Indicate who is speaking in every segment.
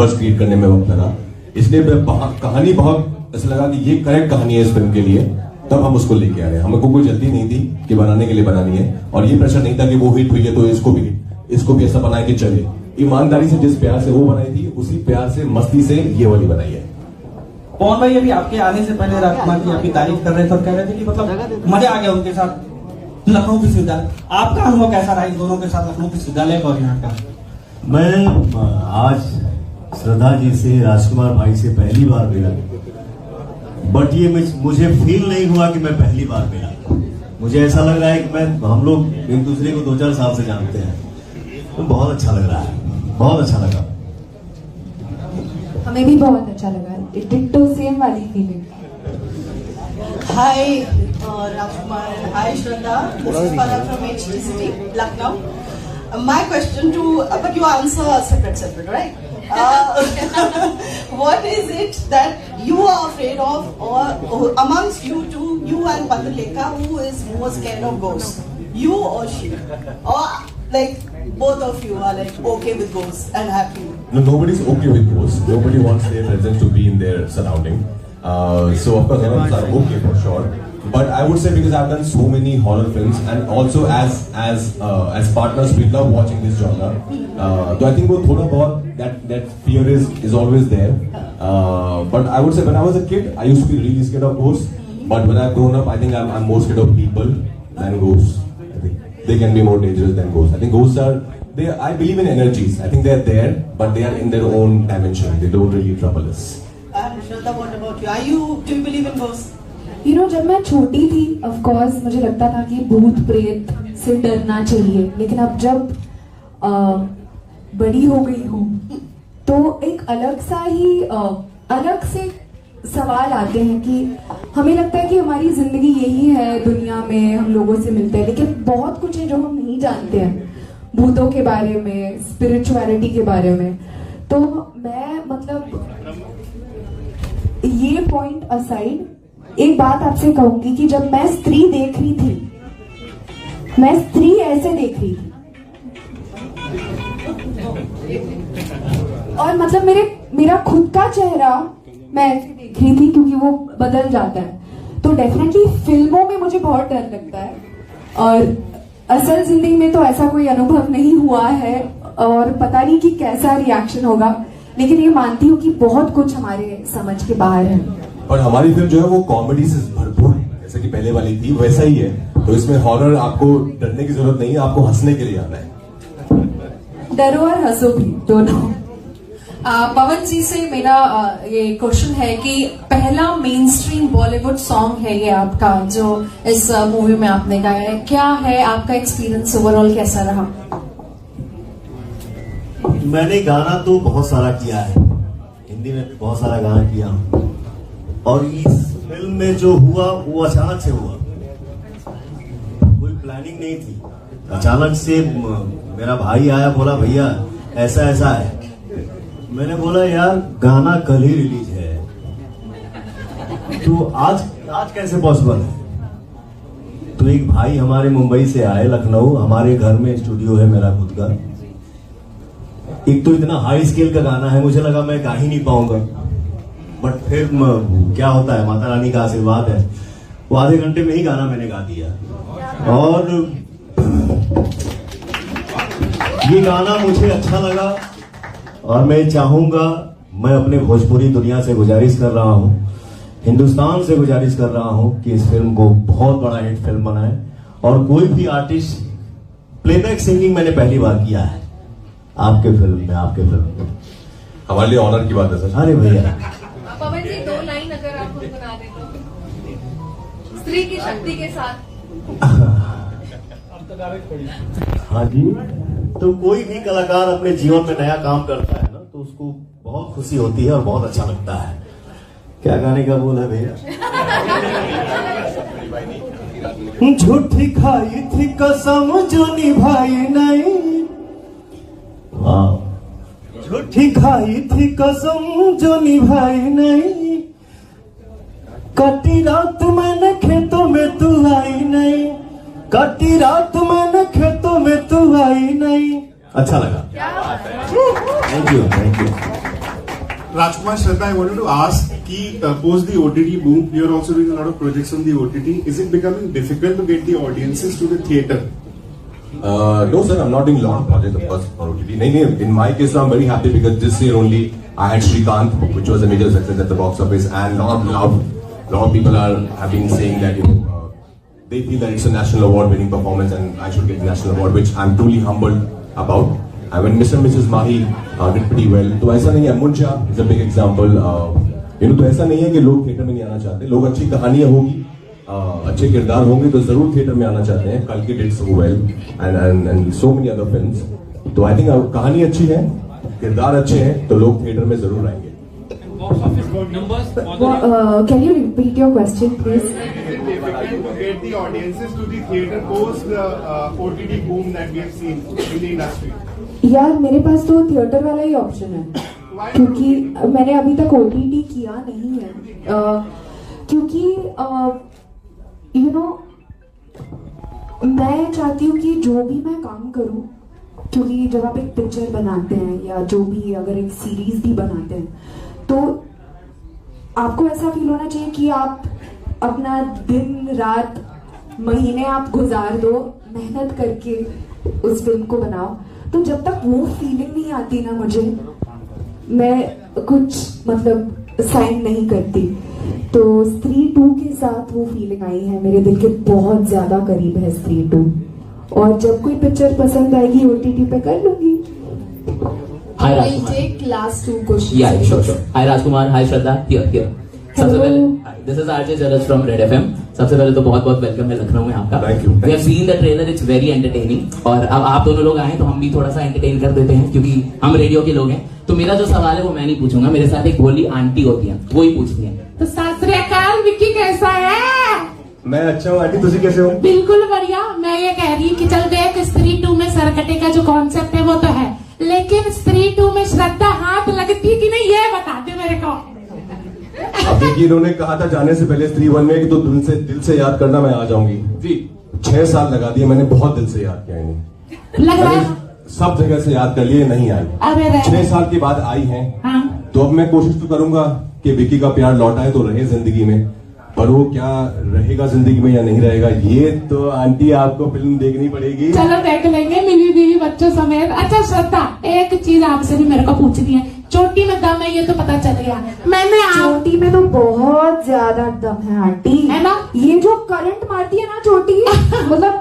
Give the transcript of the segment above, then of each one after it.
Speaker 1: Create करने में वक्त लगा, इसलिए कहानी बहुत ऐसा लगा कि ये करेक्ट कहानी है इस फिल्म के लिए, तब हम उसको लेके आ रहे हैं। हमको कोई जल्दी नहीं थी कि बनाने के लिए बनानी है, और ये प्रेशर नहीं था कि वो हिट हुई है तो इसको भी ऐसा बनाए कि चले। ईमानदारी से जिस प्यार से वो बनाई थी, उसी प्यार से मस्ती से ये वाली बनाई है।
Speaker 2: पवन भाई अभी आपके आने से पहले राजकुमार की आपकी तारीफ कर रहे थे और कह रहे थे कि मतलब मजा आ गया उनके साथ लखनऊ विश्वविद्यालय। आपका अनुभव कैसा रहा इन दोनों के साथ, लखनऊ विश्वविद्यालय और यहाँ का?
Speaker 3: मैं आज श्रद्धा जी से, राजकुमार भाई से पहली बार मिला, बट ये मुझे फील नहीं हुआ कि मैं पहली बार मिला। मुझे ऐसा लग रहा है कि हम लोग एक दूसरे को 2-4 साल से जानते हैं, तो बहुत अच्छा लग रहा है, बहुत अच्छा लगा।
Speaker 4: हमें भी बहुत अच्छा लगा, डिट्टो सेम वाली feeling.
Speaker 5: Hi, Rajkumar. Hi, Shraddha. This is Palak from HT City, Lucknow. My question to, but you answer separate, right? What is it that you are afraid of, or amongst you two, you and Paduleka, who is more scared of ghosts? You or she? Or like both of you are like okay with ghosts and happy?
Speaker 1: No, nobody's okay with ghosts. Nobody wants their presence to be in their surrounding. So of course, none of us are okay for sure. But I would say because I've done so many horror films, and also as partners, we love watching this genre. So I think वो थोड़ा बहुत that fear is always there. But I would say when I was a kid, I used to be really scared of ghosts. But when I've grown up, I think I'm more scared of people than ghosts. I think they can be more dangerous than ghosts. I think ghosts are I believe in energies. I think they're there, but they are in their own dimension. They don't really trouble us.
Speaker 5: And Shraddha, what about you? Do you believe in ghosts?
Speaker 4: जब मैं छोटी थी, of course मुझे लगता था कि भूत प्रेत से डरना चाहिए, लेकिन अब जब बड़ी हो गई हूँ तो एक अलग से सवाल आते हैं कि हमें लगता है कि हमारी जिंदगी यही है, दुनिया में हम लोगों से मिलते हैं, लेकिन बहुत कुछ है जो हम नहीं जानते हैं भूतों के बारे में, स्पिरिचुअलिटी के बारे में। तो मैं मतलब ये पॉइंट असाइड एक बात आपसे कहूंगी कि जब मैं स्त्री देख रही थी, मैं स्त्री ऐसे देख रही थी, और मतलब मेरा खुद का चेहरा मैं ऐसे देख रही थी, क्योंकि वो बदल जाता है। तो डेफिनेटली फिल्मों में मुझे बहुत डर लगता है, और असल जिंदगी में तो ऐसा कोई अनुभव नहीं हुआ है, और पता नहीं कि कैसा रिएक्शन होगा, लेकिन ये मानती हूँ कि बहुत कुछ हमारे समझ के बाहर है।
Speaker 1: और हमारी फिल्म जो है वो कॉमेडी से भरपूर है, जैसे कि पहले वाली थी वैसा ही है। तो इसमें हॉरर आपको डरने की जरूरत नहीं है, आपको हंसने के लिए आना है।
Speaker 4: डरो और हंसो भी दोनों।
Speaker 6: पवन जी से मेरा ये क्वेश्चन है कि पहला मेन स्ट्रीम बॉलीवुड सॉन्ग है ये आपका, जो इस मूवी में आपने गाया है, क्या है आपका एक्सपीरियंस ओवरऑल, कैसा रहा?
Speaker 3: मैंने गाना तो बहुत सारा किया है, हिंदी में भी बहुत सारा गाना किया हूं, और इस फिल्म में जो हुआ वो अचानक से हुआ, कोई प्लानिंग नहीं थी। अचानक से मेरा भाई आया, बोला भैया ऐसा ऐसा है। मैंने बोला यार गाना कल ही रिलीज है, तो आज कैसे पॉसिबल है? तो एक भाई हमारे मुंबई से आए, लखनऊ, हमारे घर में स्टूडियो है मेरा खुद का। एक तो इतना हाई स्केल का गाना है, मुझे लगा मैं गा ही नहीं पाऊंगा, बट फिर क्या होता है, माता रानी का आशीर्वाद है, वो आधे घंटे में ही गाना मैंने गा दिया। और ये गाना मुझे अच्छा लगा, और मैं चाहूंगा, मैं अपने भोजपुरी दुनिया से गुजारिश कर रहा हूं, हिंदुस्तान से गुजारिश कर रहा हूं कि इस फिल्म को बहुत बड़ा हिट फिल्म बनाए। और कोई भी आर्टिस्ट, प्लेबैक सिंगिंग मैंने पहली बार किया है आपके फिल्म में,
Speaker 1: हमारे लिए ऑनर की बात है सर।
Speaker 3: अरे भैया
Speaker 6: पवन जी 2 लाइन अगर आप गुनगुना दें तो, स्त्री की शक्ति के साथ।
Speaker 3: हाँ जी, तो कोई भी कलाकार अपने जीवन में नया काम करता है ना, तो उसको बहुत खुशी होती है और बहुत अच्छा लगता है। क्या गाने का बोल है भैया? झूठी खाई थी कसम जो निभाई नहीं, झूठी खाई थी कसम जो निभाई नहीं, कटी रात मैंने खेतों में तू आई नहीं, कटी रात मैंने खेतों में तू आई नहीं। अच्छा लगा, thank you.
Speaker 7: Rajkumar, Shraddha, I wanted to ask, post the OTT boom, you're also doing a lot of projects on the OTT. Is it becoming difficult to get the audiences to the theatre?
Speaker 1: No sir, I'm not doing long projects of course for OTT. In my case I'm very happy because this year only I had Shrikant, which was a major success at the box office, and lot of people have been saying that they feel that it's a national award winning performance and I should get the national award, which I'm truly humbled about. And when Mr. and Mrs. Mahi did pretty well, तो ऐसा नहीं है. Muncha is a big example. तो ऐसा नहीं है कि लोग थिएटर में नहीं आना चाहते. लोग अच्छी कहानियां होगी, अच्छे किरदार होंगे तो जरूर थिएटर में आना चाहते हैं. कल के did so well and so many other films. तो I think कहानी अच्छी है, किरदार अच्छे हैं तो लोग थिएटर में जरूर आएंगे.
Speaker 4: Can you repeat your question, please?
Speaker 7: Is it difficult to get the audiences to the theatre post the OTT boom that we have seen in the industry?
Speaker 4: यार मेरे पास तो थिएटर वाला ही ऑप्शन है, क्योंकि मैंने अभी तक OTT किया नहीं है, क्योंकि मैं चाहती हूँ कि जो भी मैं काम करूँ, क्योंकि जब आप एक पिक्चर बनाते हैं या जो भी अगर एक सीरीज भी बनाते हैं तो आपको ऐसा फील होना चाहिए कि आप अपना दिन रात महीने आप गुजार दो मेहनत करके उस फिल्म को बनाओ. तो जब तक वो फीलिंग नहीं आती ना मुझे, मैं कुछ साइन नहीं करती. तो स्त्री 2 के साथ वो फीलिंग आई है, मेरे दिल के बहुत ज्यादा करीब है स्त्री 2, और जब कोई पिक्चर पसंद आएगी OTT पे कर लूंगी.
Speaker 6: Hi Rajkumar. Take last 2 questions.
Speaker 8: Yeah, sure. Hi Rajkumar, hi Shraddha. Here. सबसे पहले, this is RJ Jalaj from Red FM. सबसे पहले तो बहुत बहुत वेलकम है लखनऊ में आपका.
Speaker 1: Thank you.
Speaker 8: We have seen the trailer, it's very entertaining. और अब आप दोनों लोग आए तो हम भी थोड़ा सा एंटरटेन कर देते हैं, क्योंकि हम रेडियो के लोग हैं. तो मेरा जो सवाल है वो मैं नहीं पूछूंगा, मेरे साथ एक भोली आंटी होती है, वो ही पूछती है.
Speaker 9: तो सत श्री अकाल, विक्की कैसा है?
Speaker 1: मैं अच्छा हूँ आंटी, तुझे कैसे हो?
Speaker 9: बिल्कुल बढ़िया. मैं ये कह रही हूँ कि चल देख, स्त्री 2 में सरकटे का जो कॉन्सेप्ट है वो तो है, लेकिन स्त्री 2 में श्रद्धा हाथ लगती कि नहीं, ये बता दे मेरे को.
Speaker 1: अब देखिए, इन्होंने कहा था जाने से पहले स्त्री 1 में कि तो दिल से याद करना, मैं आ जाऊंगी जी. 6 साल लगा दिए मैंने, बहुत दिल से याद किया इन्हें.
Speaker 9: लग रहा है
Speaker 1: सब जगह से याद कर लिए, नहीं आई. 6 साल के बाद आई हैं.
Speaker 9: हाँ.
Speaker 1: तो अब मैं कोशिश तो करूंगा कि विक्की का प्यार लौट आए तो रहे जिंदगी में, पर वो क्या रहेगा जिंदगी में या नहीं रहेगा, ये तो आंटी आपको फिल्म देखनी पड़ेगी.
Speaker 9: चलो देख लेंगे, मिली बीवी बच्चों समेत. अच्छा श्रद्धा, एक चीज आपसे भी मेरे को पूछनी है. चोटी में दम है ये तो पता चल गया, मैंने
Speaker 4: चोटी में तो बहुत ज्यादा दम है आंटी,
Speaker 9: है ना?
Speaker 4: ये जो करंट मारती है ना चोटी,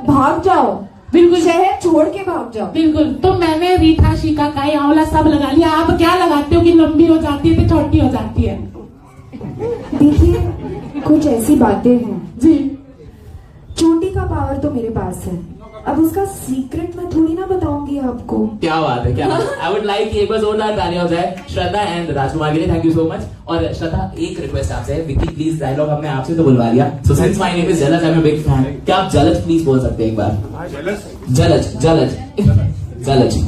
Speaker 4: भाग जाओ,
Speaker 9: बिल्कुल
Speaker 4: शहर छोड़ के भाग जाओ.
Speaker 9: बिल्कुल. तो मैंने रीठा, शिकाकाई, आंवला सब लगा लिया. आप क्या लगाते हो कि लंबी हो जाती है तो छोटी हो जाती है?
Speaker 4: देखिए, कुछ ऐसी बातें हैं
Speaker 9: जी.
Speaker 4: चोटी का पावर तो मेरे पास है, अब उसका सीक्रेट मैं थोड़ी ना बताऊंगी आपको.
Speaker 8: क्या बात है, क्या. आई वुड लाइक एक बार जोरदार तालियां हो जाए श्रद्धा एंड राजकुमार के लिए. Thank you so much. और श्रद्धा, एक रिक्वेस्ट आपसे है, विक्की प्लीज डायलॉग हमने आपसे तो बुलवा लिया, so since my name is Jalaj, I am a big fan, क्या आप जलज प्लीज बोल सकते हैं एक बार? जलज जलज जलज प्लीज.